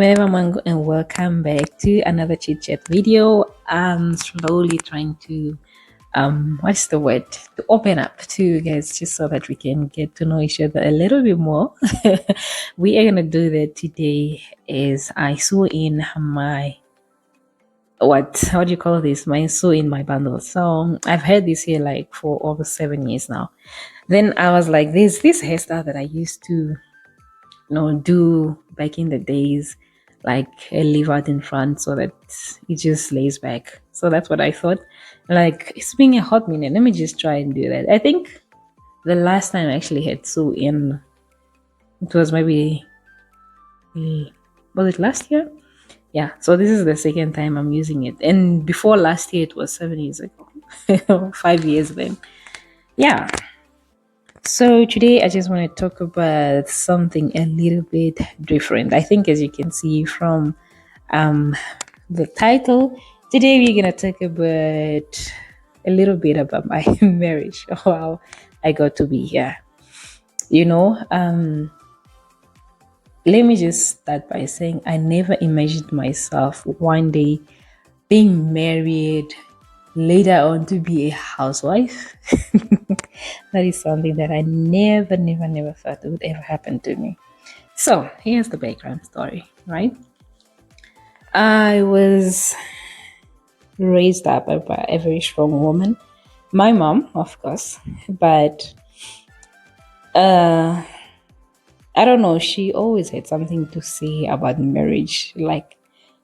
everyone, and welcome back to another chit chat video. I'm slowly trying to what's the word, to open up to you guys, just so that we can get to know each other a little bit more. We are gonna do that today. Is I saw in my what do you call this? My sew in my bundle. So I've had this here like for over 7 years now. Then I was like, there's this hairstyle that I used to do back in the days, like a leave out in front so that it just lays back. So that's what I thought. Like, it's been a hot minute. Let me just try and do that. I think the last time I actually had sew in, it was maybe, was it last year? Yeah, so this is the second time I'm using it. And before last year, it was 7 years ago, 5 years then. Yeah. So today I just want to talk about something a little bit different. I think, as you can see from the title, today we're gonna talk about a little bit about my marriage, or how I got to be here. You know, let me just start by saying I never imagined myself one day being married, later on to be a housewife. That is something that I never thought would ever happen to me. So here's the background story, right? I was raised up by a very strong woman, my mom, of course, but I don't know, she always had something to say about marriage. Like,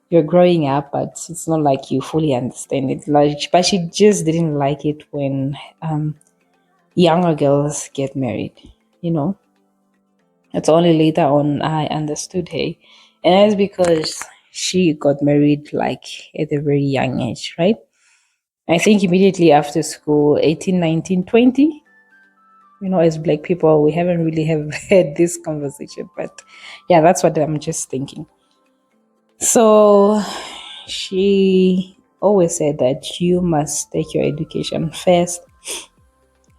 you're growing up, but it's not like you fully understand it. Like, but she just didn't like it when younger girls get married, you know. It's only later on I understood her. And that's because she got married like at a very young age, right? I think immediately after school, 18, 19, 20. You know, as black people, we haven't really have had this conversation, but yeah, that's what I'm just thinking. So she always said that you must take your education first,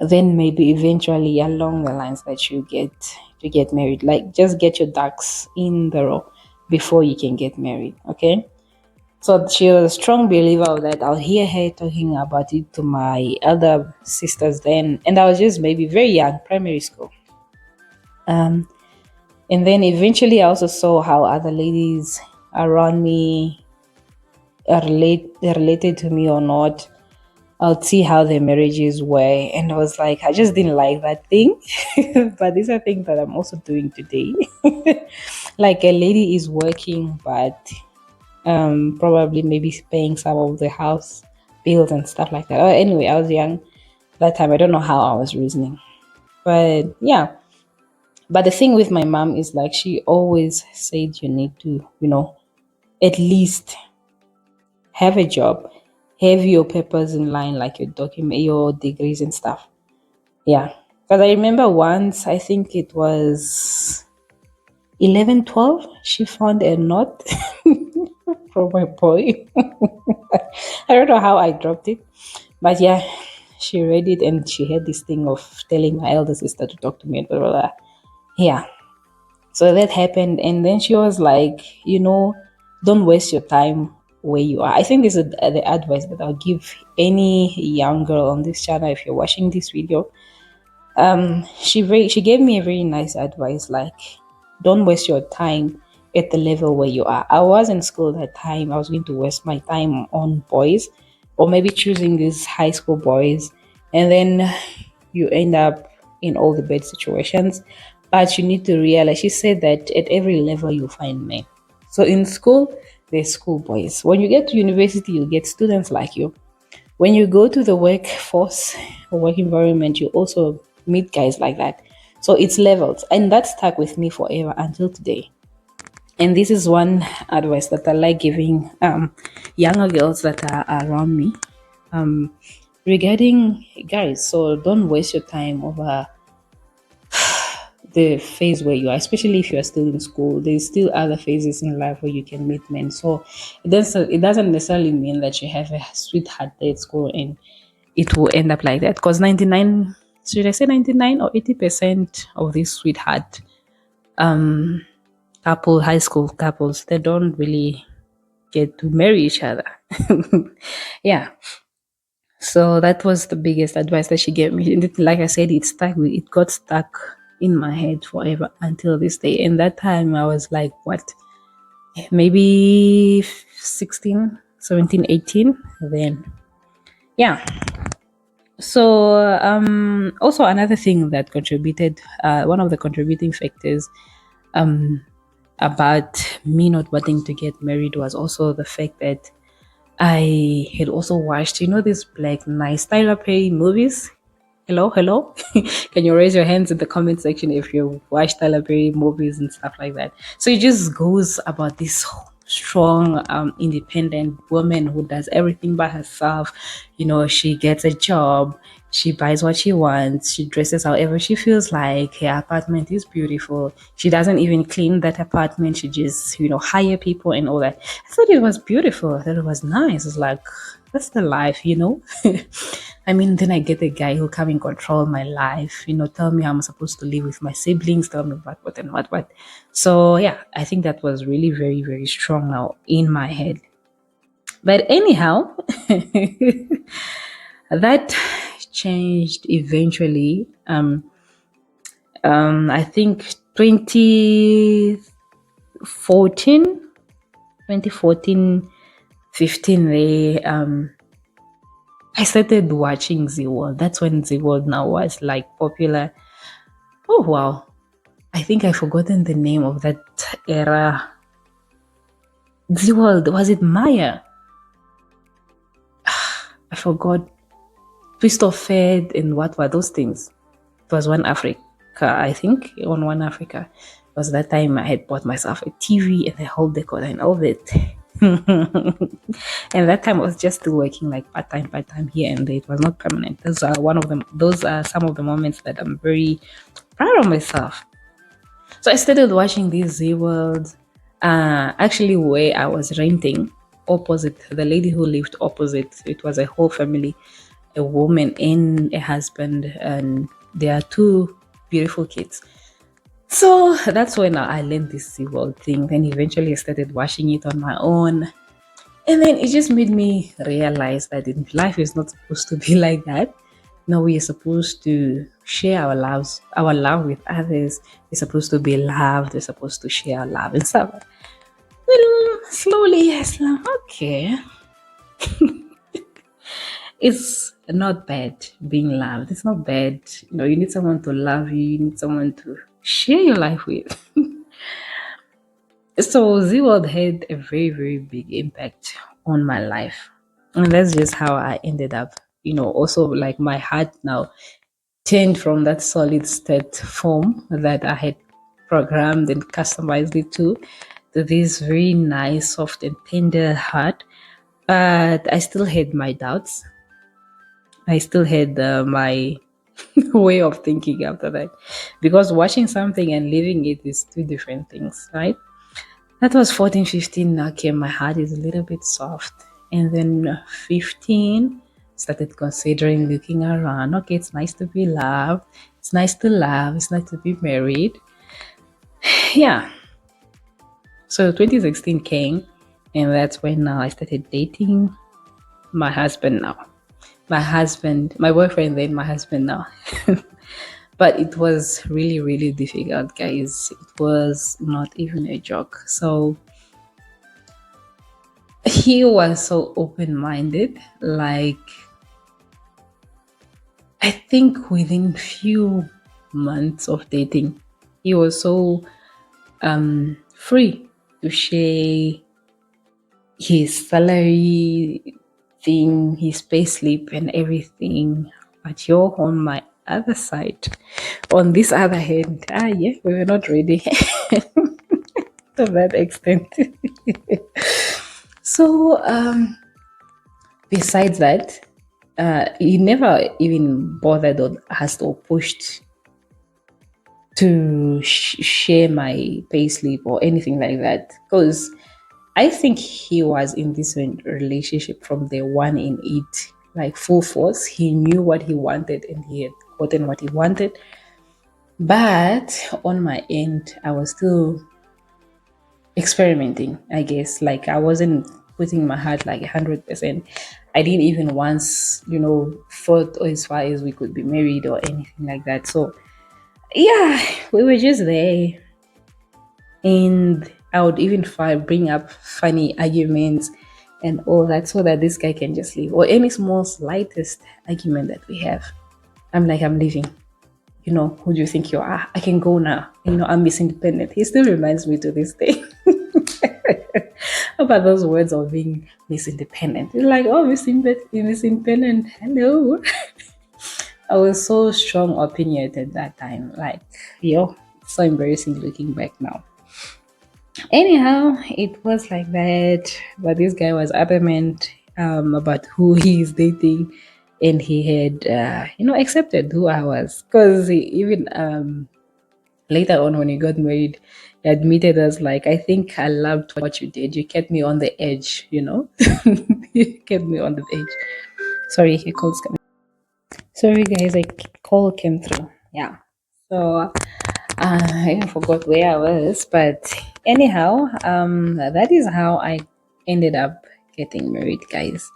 then maybe eventually along the lines that you get married. Like, just get your ducks in the row before you can get married. Okay. So she was a strong believer of that. I'll hear her talking about it to my elder sisters then, and I was just maybe very young, primary school. And then eventually I also saw how other ladies around me related to me or not. I'll see how their marriages were, and I was like, I just didn't like that thing. But these are things that I'm also doing today. Like, a lady is working, but probably maybe paying some of the house bills and stuff like that. Oh, anyway, I was young that time. I don't know how I was reasoning, but yeah. But the thing with my mom is, like, she always said you need to, at least have a job, have your papers in line, like your document, your degrees and stuff. Yeah. Because I remember once, I think it was 11, 12, she found a note from my boy. I don't know how I dropped it, but yeah, she read it and she had this thing of telling my elder sister to talk to me and blah, blah, blah. Yeah. So that happened. And then she was like, don't waste your time where you are. I think this is the advice that I'll give any young girl on this channel if you're watching this video. She gave me a very nice advice, like, don't waste your time at the level where you are. I was in school at that time. I was going to waste my time on boys, or maybe choosing these high school boys, and then you end up in all the bad situations. But you need to realize, she said that at every level you find men. So in school, there's school boys. When you get to university, you get students like you. When you go to the workforce or work environment, you also meet guys like that. So it's levels, and that stuck with me forever until today. And this is one advice that I like giving younger girls that are around me, regarding guys. So don't waste your time over the phase where you are, especially if you are still in school. There's still other phases in life where you can meet men. So it doesn't necessarily mean that you have a sweetheart at school and it will end up like that. Because 99, should I say 99 or 80% of this sweetheart high school couples, they don't really get to marry each other. Yeah. So that was the biggest advice that she gave me. And like I said, it got stuck in my head forever until this day. And that time I was like, what? Maybe 16, 17, 18. Then, yeah. So, also another thing that contributed, one of the contributing factors um, about me not wanting to get married was also the fact that I had also watched, these black nice Tyler Perry movies. Hello, hello. Can you raise your hands in the comment section if you watch Tyler Perry movies and stuff like that? So it just goes about this strong, independent woman who does everything by herself. She gets a job, she buys what she wants, she dresses however she feels like. Her apartment is beautiful. She doesn't even clean that apartment. She just, hire people and all that. I thought it was beautiful. I thought it was nice. It's like, that's the life. I mean, then I get a guy who come and control my life, tell me how I'm supposed to live with my siblings, tell me what, and what. So, yeah, I think that was really very, very strong now in my head. But anyhow, that changed eventually. I think 2014, 2014, 15, I started watching Z World. That's when Z World now was like popular. Oh wow. I think I've forgotten the name of that era. Z World, was it Maya? I forgot. Twist of Fate and what were those things? It was One Africa, I think. On One Africa. It was that time I had bought myself a TV and a whole decoder and all that. And that time I was just still working like part time here and there. It was not permanent. Those are one of them. Those are some of the moments that I'm very proud of myself. So I started watching these Z Worlds. Actually, where I was renting, opposite the lady who lived opposite, it was a whole family, a woman and a husband, and there are two beautiful kids. So that's when I learned this Z World thing. Then eventually I started watching it on my own. And then it just made me realize that life is not supposed to be like that. No, we are supposed to share our love with others. We're supposed to be loved. We're supposed to share our love and stuff. Well, slowly, yes, okay. It's not bad being loved. It's not bad. You need someone to love you. You need someone to share your life with. So Z World had a very, very big impact on my life. And that's just how I ended up, also like my heart now changed from that solid state form that I had programmed and customized it to this very nice, soft and tender heart. But I still had my doubts. I still had my way of thinking after that. Because watching something and living it is two different things, right? That was 14, 15. Okay, my heart is a little bit soft. And then 15, started considering looking around. Okay, it's nice to be loved. It's nice to love. It's nice to be married. Yeah. So 2016 came, and that's when now I started dating my husband now. My boyfriend then, my husband now. But it was really, really difficult, guys. It was not even a joke. So he was so open-minded, like I think within few months of dating he was so free to share his salary thing, his payslip and everything. But you're on my other side, on this other hand, yeah, we were not ready to that extent. So besides that, he never even bothered or asked or pushed to share my payslip or anything like that, because I think he was in this relationship from the one in it, like full force. He knew what he wanted and he had gotten what he wanted. But on my end, I was still experimenting, I guess. Like I wasn't putting my heart like 100%. I didn't even once, thought as far as we could be married or anything like that. So yeah, we were just there, and I would even bring up funny arguments and all that so that this guy can just leave, or any small slightest argument that we have. I'm like, I'm leaving. Who do you think you are? I can go now. I'm Miss Independent. He still reminds me to this day about those words of being Miss Independent. It's like, oh, Miss Independent, hello. I was so strong opinionated that time. Like, it's so embarrassing looking back now. Anyhow, it was like that. But this guy was adamant about who he is dating, and he had, accepted who I was. Because even later on, when he got married, he admitted us like, I think I loved what you did. You kept me on the edge, you kept me on the edge. Sorry, he calls coming. Sorry, guys, call came through. Yeah. So I even forgot where I was, but anyhow, that is how I ended up getting married, guys.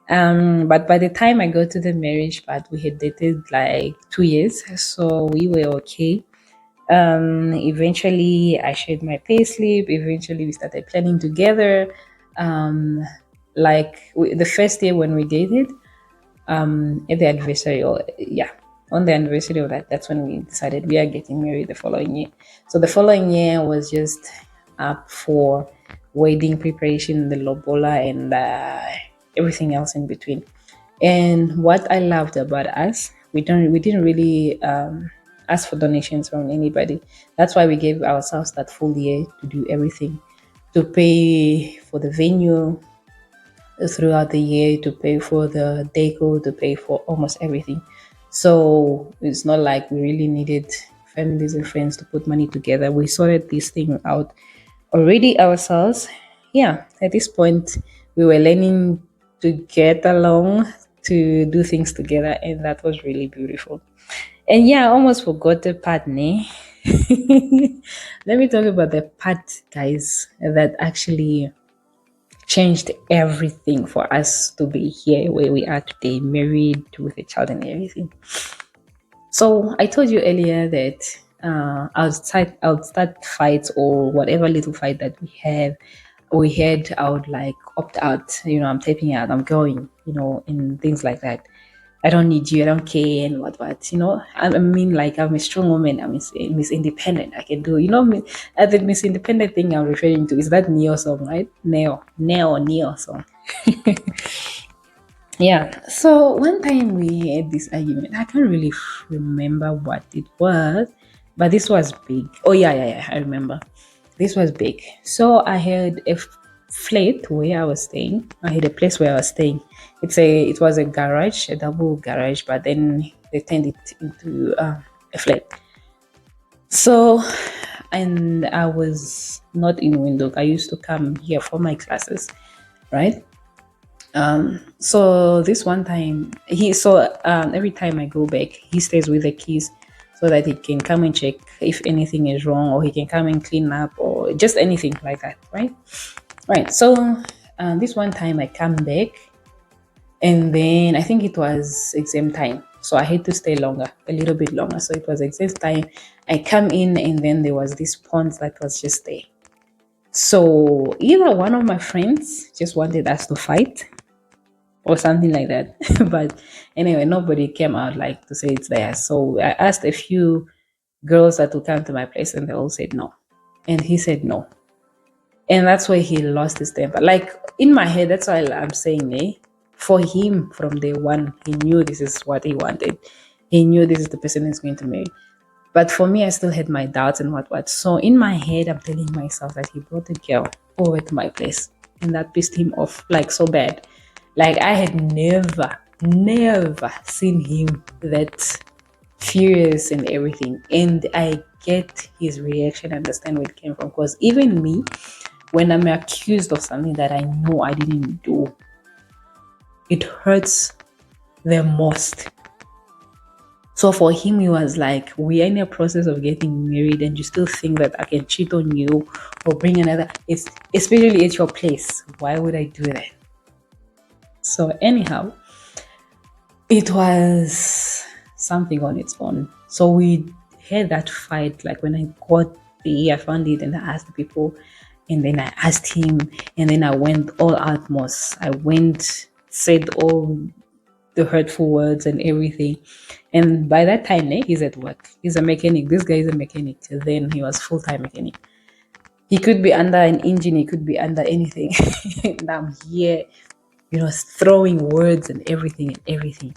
But by the time I got to the marriage part, we had dated like 2 years, so we were okay. Eventually I shared my payslip. Eventually we started planning together. The first year when we dated, at the anniversary, or yeah, on the anniversary of that's when we decided we are getting married the following year. So the following year was just up for wedding preparation, the lobola, and everything else in between. And what I loved about us, we didn't really ask for donations from anybody. That's why we gave ourselves that full year to do everything, to pay for the venue throughout the year, to pay for the deco, to pay for almost everything. So it's not like we really needed families and friends to put money together. We sorted this thing out already ourselves. Yeah, at this point, we were learning to get along, to do things together, and that was really beautiful. And yeah, I almost forgot the part, ne? Let me talk about the part, guys, that actually changed everything for us to be here where we are today, married with a child and everything. So I told you earlier that I'll start fights, or whatever little fight that we had, I would like opt out. I'm tapping out, I'm going, and things like that. I don't need you, I don't care, and what. I mean, like, I'm a strong woman, I'm Miss Independent, I can do, the Miss Independent thing I'm referring to is that Neo song, right? Neo song. Yeah. So one time we had this argument. I can't really remember what it was, but this was big. Oh yeah. I remember. This was big. So I had a flat where I was staying. I had a place where I was staying. It was a garage, a double garage, but then they turned it into a flat. So, and I was not in Windhoek. I used to come here for my classes, right? So this one time every time I go back, he stays with the keys so that he can come and check if anything is wrong, or he can come and clean up, or just anything like that, right. So this one time I come back, and then I think it was exam time, so I had to stay longer, a little bit longer. So it was exam time. I come in, and then there was this pond that was just there. So either one of my friends just wanted us to fight, or something like that. But anyway, nobody came out like to say it's there. So I asked a few girls that would come to my place, and they all said no. And he said no. And that's why he lost his temper. Like, in my head, that's why I'm saying, for him from day one, he knew this is what he wanted. He knew this is the person he's going to marry. But for me, I still had my doubts and what. So in my head, I'm telling myself that he brought a girl over to my place. And that pissed him off like so bad. Like, I had never seen him that furious and everything. And I get his reaction, understand where it came from. Because even me, when I'm accused of something that I know I didn't do, it hurts the most. So for him, he was like, we are in a process of getting married, and you still think that I can cheat on you or bring another. It's especially at your place. Why would I do that? So anyhow, it was something on its own. So we had that fight. Like when I got there, I found it and I asked the people, and then I asked him, and then I went all out most. I went, said all the hurtful words and everything. And by that time, he's at work. He's a mechanic. This guy is a mechanic. Then he was full time mechanic. He could be under an engine. He could be under anything. And I'm here, throwing words and everything and everything.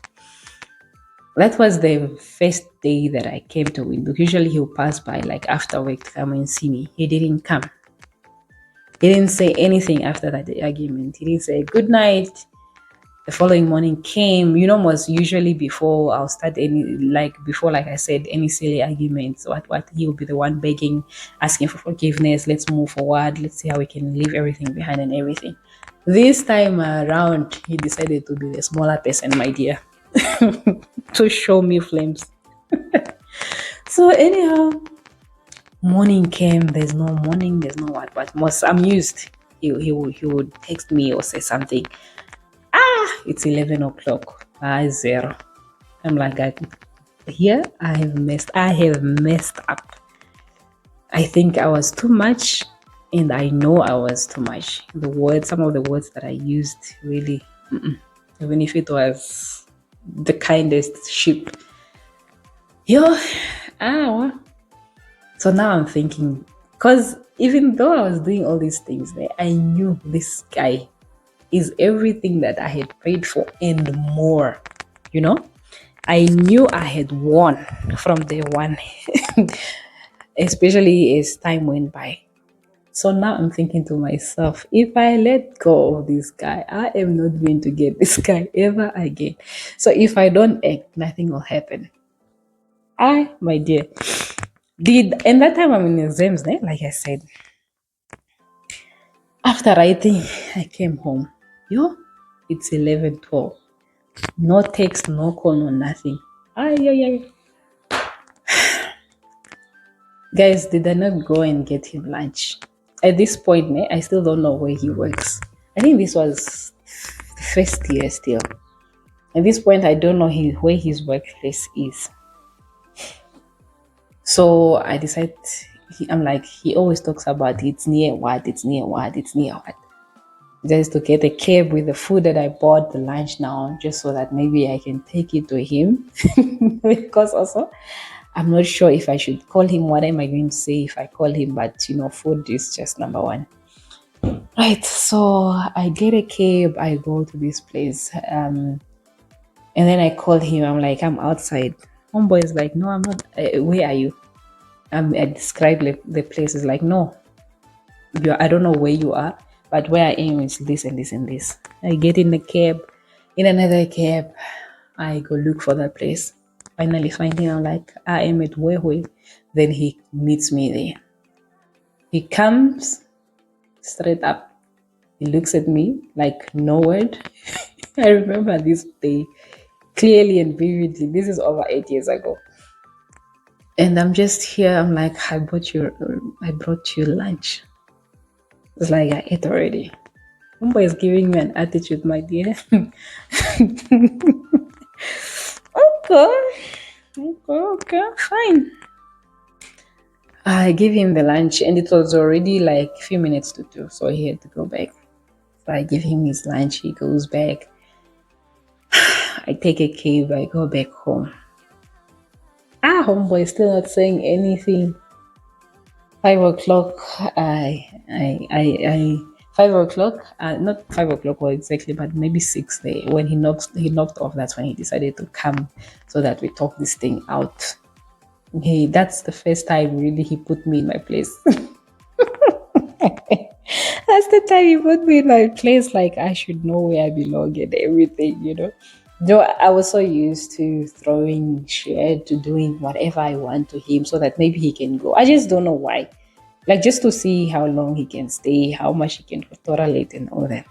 That was the first day that I came to Windhoek. Usually he'll pass by like after work to come and see me. He didn't come. He didn't say anything after that argument. He didn't say good night. The following morning came, was usually before I'll start like I said, any silly arguments, what he'll be the one begging, asking for forgiveness, let's move forward, let's see how we can leave everything behind and everything. This time around, he decided to be the smaller person, my dear, to show me flames. So anyhow, morning came, there's no morning, there's no what, but most amused. He would text me or say something. It's 11 o'clock. Zero. I'm like, here I have messed up. I think I was too much, and I know I was too much. Some of the words that I used, really, even if it was the kindest sheep. Yo, well. So now I'm thinking, because even though I was doing all these things there, I knew this guy is everything that I had prayed for and more. I knew I had won from day one, especially as time went by. So now I'm thinking to myself, if I let go of this guy, I am not going to get this guy ever again. So if I don't act, nothing will happen. My dear, and that time I'm in exams, like I said. After writing, I came home. It's 11:12. No text, no call, no nothing. Ay. Guys, did I not go and get him lunch? At this point, I still don't know where he works. I think this was first year still. At this point, I don't know where his workplace is. So I decided, I'm like, he always talks about it's near what. Just to get a cab with the food that I bought, the lunch now, just so that maybe I can take it to him. Because also, I'm not sure if I should call him. What am I going to say if I call him? But food is just number one. Right. So I get a cab. I go to this place. And then I call him. I'm like, I'm outside. Homeboy is like, no, I'm not. Where are you? I describe the place. Is like, no, I don't know where you are, but where I am is this and this and this. I get in the cab. In another cab, I go look for that place. Finally find him. I'm like, I am at Wewe. Then he meets me there. He comes straight up. He looks at me like no word. I remember this day clearly and vividly. This is over 8 years ago. And I'm just here. I'm like, I brought you lunch. It's like I ate already. Umba is giving me an attitude, my dear. Okay, fine. I gave him the lunch, and it was already like a few minutes to 2, so he had to go back. So I give him his lunch, he goes back. I take a cab, I go back home. Homeboy is still not saying anything. 5 o'clock, I 5 o'clock, not 5 o'clock or exactly, but maybe 6 there. When he knocked off, that's when he decided to come so that we talk this thing out. That's the first time really he put me in my place. That's the time he put me in my place, like I should know where I belong and everything. Though I was so used to throwing shit, to doing whatever I want to him so that maybe he can go. I just don't know why. Like just to see how long he can stay, how much he can tolerate and all that.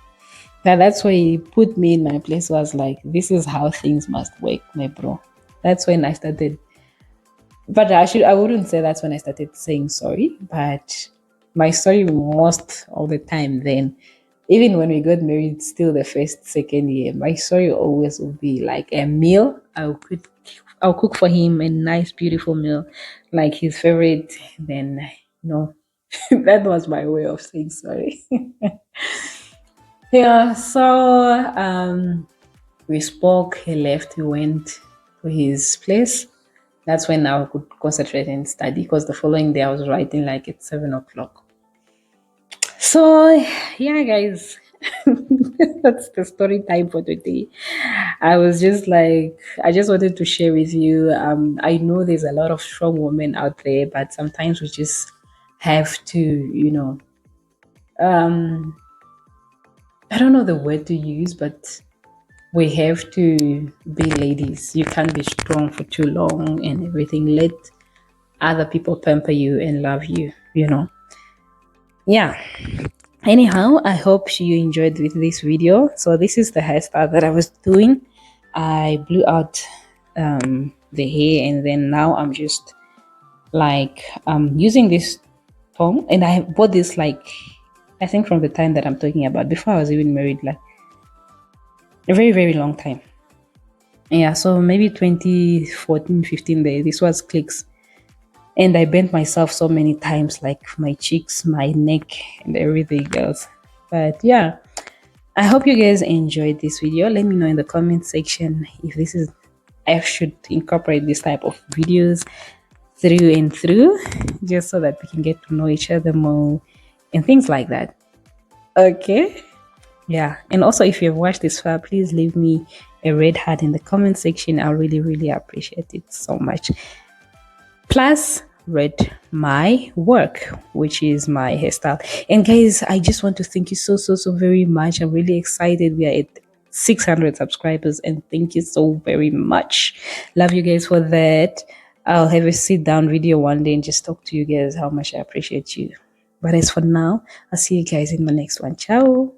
Now that's why he put me in my place. Was like, this is how things must work, my bro. That's when I started. But I wouldn't say that's when I started saying sorry. But my story most of the time then, even when we got married, still the first, second year, my story always will be like a meal. I'll cook for him a nice, beautiful meal, like his favorite. Then, that was my way of saying sorry. Yeah, so we spoke, he left, he went to his place. That's when I could concentrate and study because the following day I was writing like at 7 o'clock. So, yeah, guys, that's the story time for today. I was just like, I just wanted to share with you. I know there's a lot of strong women out there, but sometimes we just have to, um, I don't know the word to use, but we have to be ladies. You can't be strong for too long and everything. Let other people pamper you and love you, Yeah. Anyhow, I hope you enjoyed with this video. So this is the hairstyle that I was doing. I blew out the hair, and then now I'm just like using this comb, and I bought this like I think from the time that I'm talking about before I was even married, like a very very long time. Yeah, so maybe 2014, 15 there. This was clicks. And I bent myself so many times, like my cheeks, my neck, and everything else. But yeah, I hope you guys enjoyed this video. Let me know in the comment section if this is I should incorporate this type of videos through and through, just so that we can get to know each other more and things like that. Okay. Yeah. And also, if you've watched this far, please leave me a red heart in the comment section. I really, really appreciate it so much. Plus, read my work, which is my hairstyle. And guys, I just want to thank you so, so, so very much. I'm really excited. We are at 600 subscribers, and thank you so very much. Love you guys for that. I'll have a sit down video one day and just talk to you guys how much I appreciate you. But as for now, I'll see you guys in my next one. Ciao.